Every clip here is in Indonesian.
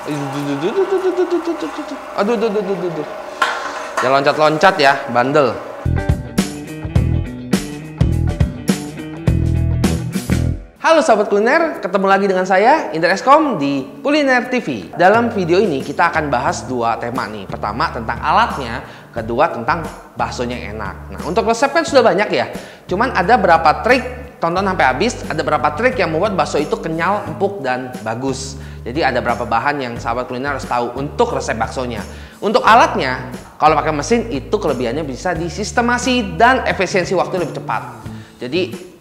Aduh, jangan loncat-loncat ya, bandel. Halo sahabat kuliner, ketemu lagi dengan saya Indra Eskom di Kuliner TV. Dalam video ini kita akan bahas dua tema nih. Pertama tentang alatnya, kedua tentang baksonya yang enak. Nah, untuk resep kan sudah banyak ya. Cuman ada berapa trik, tonton sampai habis, ada berapa trik yang membuat bakso itu kenyal, empuk dan bagus. Jadi ada berapa bahan yang sahabat kuliner harus tahu untuk resep baksonya. Untuk alatnya, kalau pakai mesin itu kelebihannya bisa disistemasi dan efisiensi waktu lebih cepat. Jadi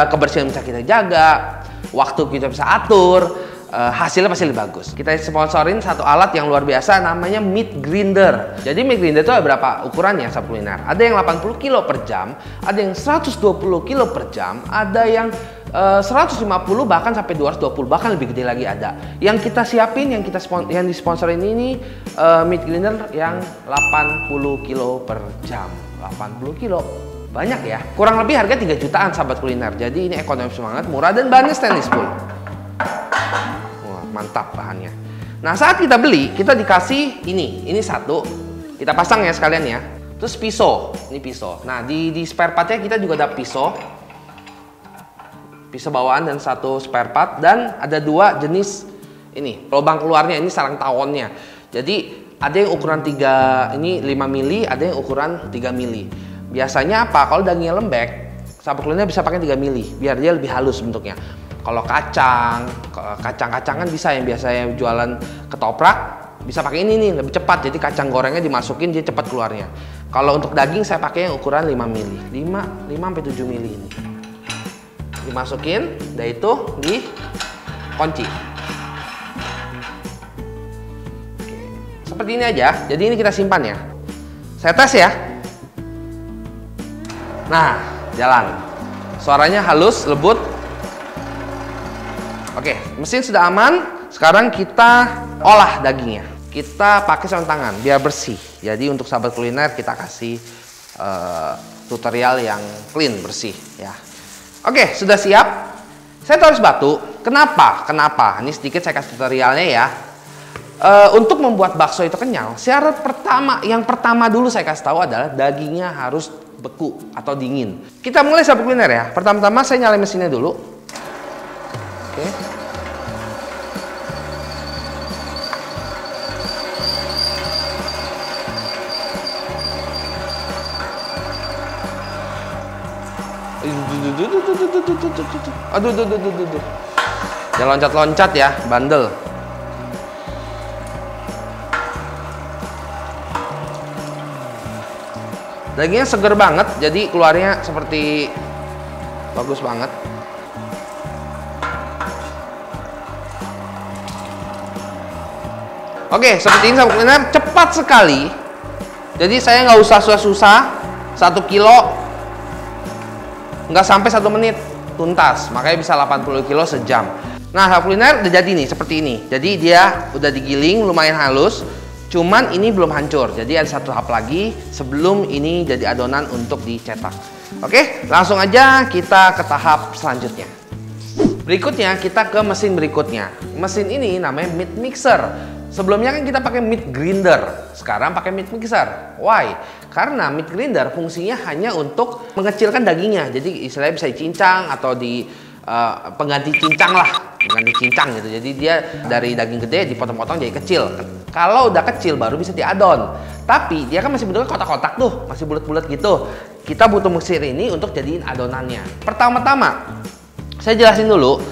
kebersihan bisa kita jaga, waktu kita bisa atur, hasilnya pasti lebih bagus. Kita sponsorin satu alat yang luar biasa namanya meat grinder. Jadi meat grinder itu ada berapa ukurannya sahabat kuliner? Ada yang 80 kilo per jam, ada yang 120 kilo per jam, ada yang 150 bahkan sampai 220, bahkan lebih gede lagi ada. Yang kita siapin, yang disponsorin ini meat grinder yang 80 kilo per jam. 80 kilo. Banyak ya, kurang lebih harga 3 jutaan sahabat kuliner. Jadi ini ekonomis banget, murah dan bahannya stainless full. Wah, mantap bahannya. Nah, saat kita beli, kita dikasih ini satu. Kita pasang ya sekalian ya. Terus pisau, ini pisau. Nah, di spare partnya kita juga ada pisau. Pisau bawaan dan satu spare part, dan ada dua jenis ini, lubang keluarnya, ini sarang tawonnya. Jadi ada yang ukuran 3 ini 5 mili, ada yang ukuran 3 mili. Biasanya apa? Kalau dagingnya lembek, sahabat kuliner bisa pakai 3 mili biar dia lebih halus bentuknya. Kalau kacang-kacangan bisa, yang biasanya jualan ketoprak bisa pakai ini nih, lebih cepat. Jadi kacang gorengnya dimasukin dia cepat keluarnya. Kalau untuk daging saya pakai yang ukuran 5 mili. 5 sampai 7 mili ini. Dimasukin, dan itu dikunci. Seperti ini aja. Jadi ini kita simpan ya. Saya tes ya. Nah, jalan. Suaranya halus, lembut. Oke, mesin sudah aman. Sekarang kita olah dagingnya. Kita pakai sarung tangan biar bersih. Jadi untuk sahabat kuliner kita kasih tutorial yang clean, bersih ya. Oke, sudah siap. Saya taruh batu. Kenapa? Ini sedikit saya kasih tutorialnya ya. Untuk membuat bakso itu kenyal, syarat yang pertama dulu saya kasih tahu adalah dagingnya harus beku atau dingin. Kita mulai sahabat kuliner ya. Pertama-tama saya nyalain mesinnya dulu. Oke. Aduh. Jangan loncat-loncat ya, bandel. Dagingnya seger banget, jadi keluarnya seperti bagus banget. Oke, seperti ini sahabat kuliner, cepat sekali. Jadi saya nggak usah susah-susah, 1 kilo nggak sampai 1 menit tuntas, makanya bisa 80 kilo sejam. Nah, sahabat kuliner udah jadi nih seperti ini. Jadi dia udah digiling lumayan halus. Cuman ini belum hancur, jadi ada satu tahap lagi sebelum ini jadi adonan untuk dicetak. Oke, langsung aja kita ke tahap selanjutnya. Berikutnya kita ke mesin berikutnya. Mesin ini namanya meat mixer. Sebelumnya kan kita pakai meat grinder, sekarang pakai meat mixer. Why? Karena meat grinder fungsinya hanya untuk mengecilkan dagingnya. Jadi istilahnya bisa dicincang atau di pengganti cincang lah, pengganti cincang gitu. Jadi dia dari daging gede dipotong-potong jadi kecil. Kalau udah kecil baru bisa diadon. Tapi dia kan masih bentuknya kotak-kotak tuh, masih bulat-bulat gitu. Kita butuh mesin ini untuk jadiin adonannya. Pertama-tama saya jelasin dulu.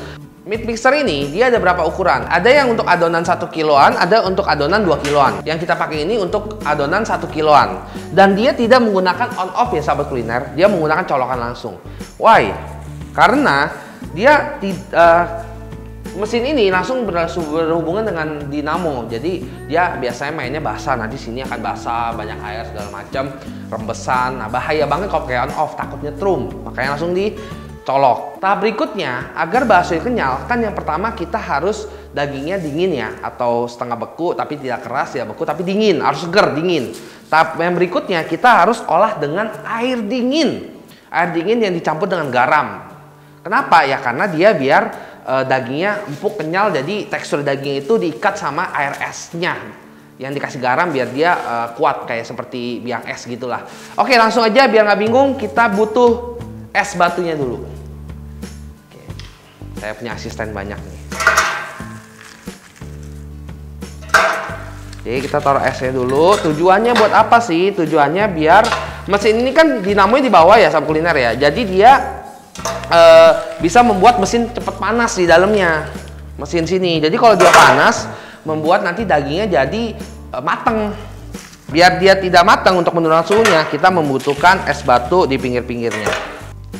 Meat mixer ini dia ada berapa ukuran? Ada yang untuk adonan 1 kiloan, ada untuk adonan 2 kiloan. Yang kita pakai ini untuk adonan 1 kiloan. Dan dia tidak menggunakan on off ya sahabat kuliner, dia menggunakan colokan langsung. Why? Karena dia mesin ini langsung berhubungan dengan dinamo. Jadi dia biasanya mainnya basah. Nah, di sini akan basah, banyak air segala macam, rembesan. Nah, bahaya banget kalau pakai on off, takut nyetrum. Makanya langsung dicolok. Tahap berikutnya, agar bakso kenyal, kan yang pertama kita harus dagingnya dingin ya, atau setengah beku tapi tidak keras, tidak beku tapi dingin, harus seger, dingin. Tahap yang berikutnya kita harus olah dengan air dingin. Air dingin yang dicampur dengan garam. Kenapa? Ya karena dia biar dagingnya empuk, kenyal, jadi tekstur daging itu diikat sama air esnya yang dikasih garam biar dia kuat kayak seperti biang es gitulah. Oke, langsung aja biar nggak bingung, kita butuh es batunya dulu. Oke, saya punya asisten banyak nih. Jadi kita taruh esnya dulu. Tujuannya buat apa sih? Tujuannya biar mesin ini kan dinamonya di bawah ya, sahabat kuliner ya. Jadi dia bisa membuat mesin cepat panas di dalamnya. Mesin sini. Jadi kalau dia panas, membuat nanti dagingnya jadi mateng. Biar dia tidak matang untuk menurunkan suhunya, kita membutuhkan es batu di pinggir-pinggirnya.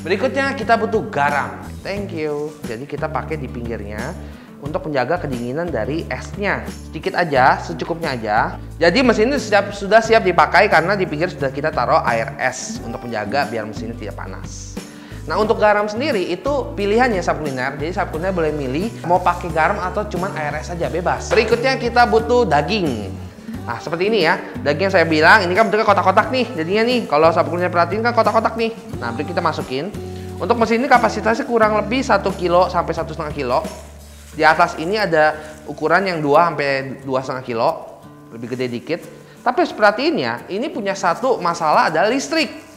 Berikutnya kita butuh garam. Thank you. Jadi kita pakai di pinggirnya untuk menjaga kedinginan dari esnya. Sedikit aja, secukupnya aja. Jadi mesin ini sudah siap dipakai karena di pinggir sudah kita taruh air es untuk menjaga biar mesinnya tidak panas. Nah, untuk garam sendiri itu pilihannya sahabat kuliner. Jadi sahabat kuliner boleh milih mau pakai garam atau cuman air es saja, bebas. Berikutnya kita butuh daging. Nah, seperti ini ya. Daging yang saya bilang, ini kan bentuknya kotak-kotak nih. Jadinya nih, kalau sahabat kuliner perhatiin kan kotak-kotak nih. Nah, berikut kita masukin. Untuk mesin ini kapasitasnya kurang lebih 1 kilo sampai 1,5 kilo. Di atas ini ada ukuran yang 2 sampai 2,5 kilo, lebih gede dikit. Tapi perhatiin ya, ini punya satu masalah, adalah listrik.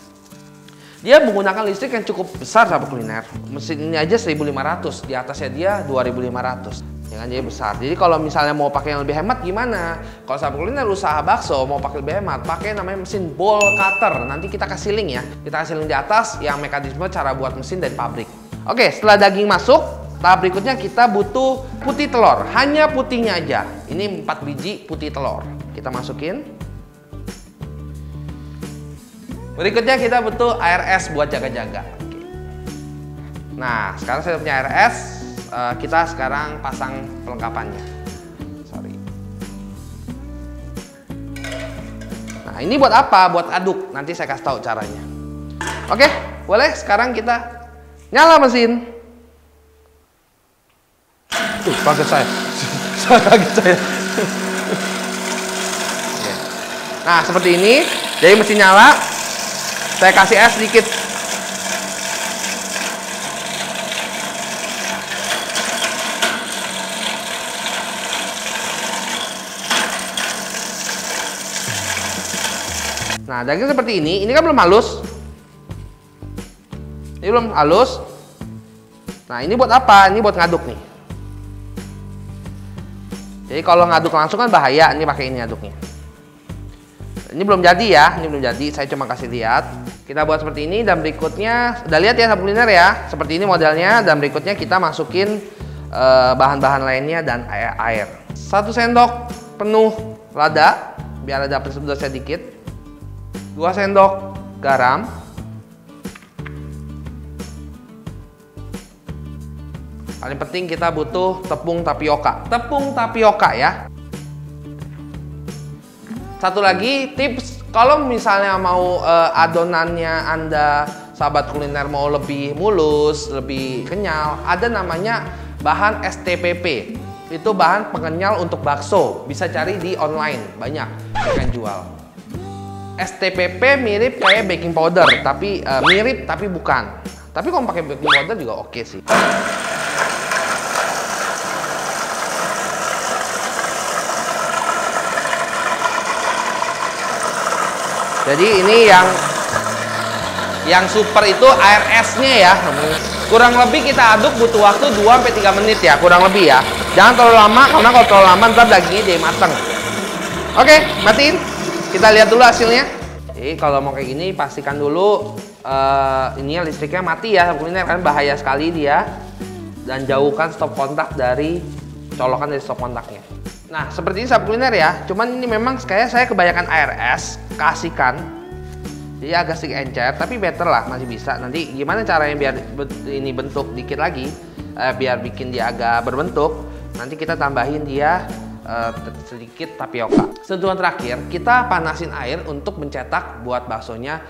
Dia menggunakan listrik yang cukup besar sahabat kuliner. Mesin ini aja 1.500, di atasnya dia 2.500. Ya kan, jadi besar. Jadi kalau misalnya mau pakai yang lebih hemat gimana? Kalau sahabat kuliner usaha bakso mau pakai lebih hemat, pakai namanya mesin bowl cutter. Nanti kita kasih link ya. Kita kasih link di atas yang mekanisme cara buat mesin dari pabrik. Oke, setelah daging masuk, tahap berikutnya kita butuh putih telur, hanya putihnya aja. Ini 4 biji putih telur. Kita masukin. Berikutnya kita butuh air es buat jaga-jaga. Nah, sekarang saya punya air es. Kita sekarang pasang pelengkapannya. Sorry. Nah, ini buat apa? Buat aduk. Nanti saya kasih tahu caranya. Oke, boleh sekarang kita nyala mesin. Kaget saya. Kaget saya. Oke. Nah, seperti ini. Jadi mesin nyala. Saya kasih es sedikit. Nah, daging seperti ini kan belum halus. Ini belum halus. Nah, ini buat apa? Ini buat ngaduk nih. Jadi kalau ngaduk langsung kan bahaya. Ini pakai ini ngaduknya. Ini belum jadi ya, ini belum jadi. Saya cuma kasih lihat. Kita buat seperti ini dan berikutnya, udah lihat ya sahabat kuliner ya. Seperti ini modelnya dan berikutnya kita masukin bahan-bahan lainnya dan air. 1 sendok penuh lada biar ada pedas sedikit. 2 sendok garam. Paling penting kita butuh tepung tapioka. Tepung tapioka ya. Satu lagi tips, kalau misalnya mau adonannya Anda sahabat kuliner mau lebih mulus, lebih kenyal, ada namanya bahan STPP. Itu bahan pengenyal untuk bakso. Bisa cari di online, banyak yang jual. STPP mirip kayak baking powder, tapi mirip tapi bukan. Tapi kalau pakai baking powder juga oke sih. Jadi ini yang super itu air esnya ya. Kurang lebih kita aduk butuh waktu 2-3 menit ya, kurang lebih ya. Jangan terlalu lama, karena kalau terlalu lama ntar dagingnya jadi mateng. Oke, matiin. Kita lihat dulu hasilnya. Jadi kalau mau kayak gini pastikan dulu ini listriknya mati ya, kuliner kan bahaya sekali dia. Dan jauhkan stop kontak dari colokan dari stop kontaknya. Nah, seperti ini sahabat kuliner ya. Cuman ini memang kayak saya kebanyakan air es kasihkan. Jadi agak sedikit encer, tapi better lah, masih bisa. Nanti gimana caranya biar ini bentuk dikit lagi, biar bikin dia agak berbentuk. Nanti kita tambahin dia sedikit tapioka. Sentuhan terakhir, kita panasin air untuk mencetak buat baksonya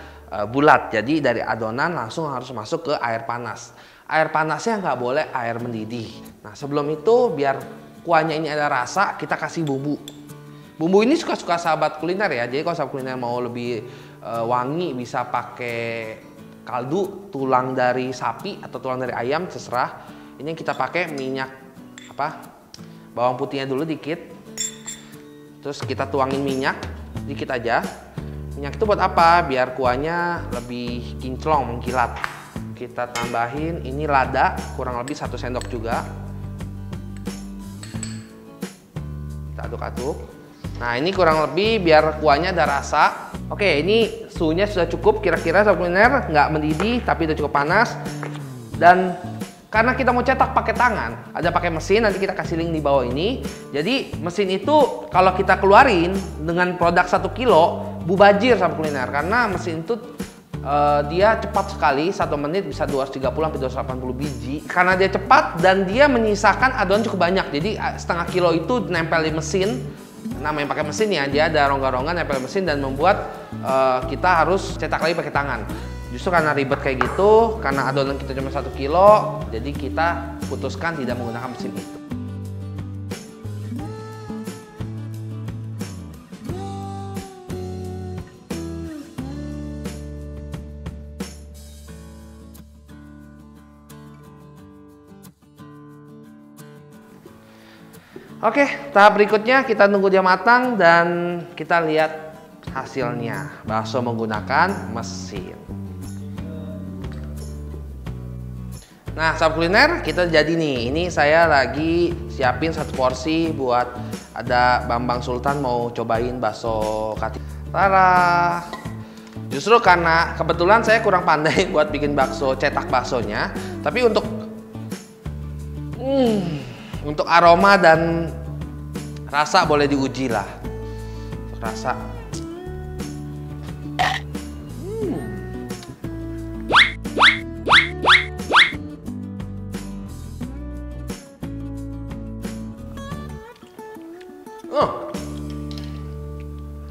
bulat. Jadi dari adonan langsung harus masuk ke air panas. Air panasnya nggak boleh air mendidih. Nah, sebelum itu biar kuahnya ini ada rasa, kita kasih bumbu. Bumbu ini suka-suka sahabat kuliner ya. Jadi kalau sahabat kuliner mau lebih wangi bisa pakai kaldu tulang dari sapi atau tulang dari ayam, terserah. Ini kita pakai minyak bawang putihnya dulu dikit. Terus kita tuangin minyak dikit aja. Minyak itu buat apa? Biar kuahnya lebih kinclong, mengkilat. Kita tambahin ini lada, kurang lebih 1 sendok juga. Kita aduk-aduk. Nah, ini kurang lebih biar kuahnya ada rasa. Oke, ini suhunya sudah cukup kira-kira sobat kuliner, nggak mendidih tapi udah cukup panas. Dan karena kita mau cetak pakai tangan, ada pakai mesin, nanti kita kasih link di bawah ini. Jadi mesin itu kalau kita keluarin dengan produk 1 kilo, bubajir sama kuliner. Karena mesin itu dia cepat sekali, 1 menit bisa 230-280 biji. Karena dia cepat dan dia menyisakan adonan cukup banyak. Jadi setengah kilo itu nempel di mesin. Namanya pakai mesin ya, dia ada rongga-rongga nempel mesin dan membuat kita harus cetak lagi pakai tangan. Justru karena ribet kayak gitu, karena adonan kita cuma 1 kilo, jadi kita putuskan tidak menggunakan mesin itu. Oke, tahap berikutnya kita nunggu dia matang dan kita lihat hasilnya. Bakso menggunakan mesin. Nah, sahabat kuliner, kita jadi nih. Ini saya lagi siapin 1 porsi buat ada Bambang Sultan mau cobain bakso kati. Tara. Justru karena kebetulan saya kurang pandai buat bikin bakso, cetak baksonya. Tapi untuk aroma dan rasa boleh diuji lah. Rasa.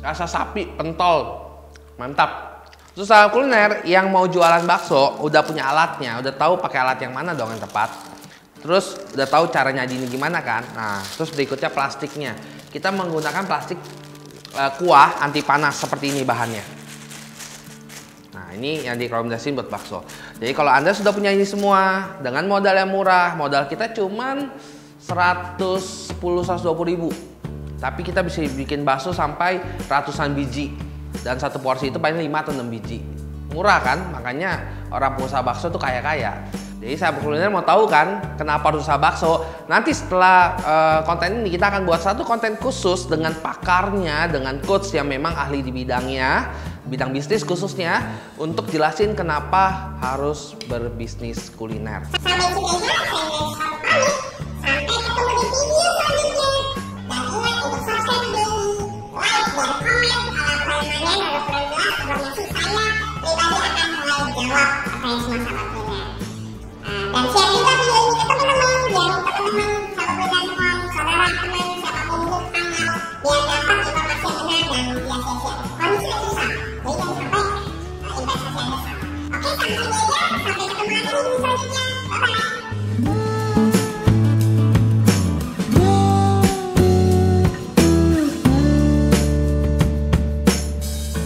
Rasa sapi, pentol, mantap. Terus sahabat kuliner yang mau jualan bakso udah punya alatnya, udah tahu pakai alat yang mana dong yang tepat. Terus udah tahu cara nyajinya gimana kan. Nah, terus berikutnya plastiknya. Kita menggunakan plastik kuah anti panas seperti ini bahannya. Nah, ini yang direkomendasiin buat bakso. Jadi kalau Anda sudah punya ini semua dengan modal yang murah, modal kita cuman 110-120 ribu. Tapi kita bisa bikin bakso sampai ratusan biji. Dan 1 porsi itu paling 5 atau 6 biji. Murah kan? Makanya orang pengusaha bakso tuh kaya-kaya. Jadi sahabat kuliner mau tahu kan kenapa harus usaha bakso? Nanti setelah konten ini kita akan buat 1 konten khusus dengan pakarnya, dengan coach yang memang ahli di bidangnya, bidang bisnis khususnya, untuk jelasin kenapa harus berbisnis kuliner. Sampai sini aja, saya pamit. Sampai ketemu di video selanjutnya. Dan ingat untuk subscribe video ini, like dan komen kalau pertanyaannya kalau kurang jelas atau masih saya pribadi akan mulai jawab pertanyaan semua sahabat kuliner. Dan share juga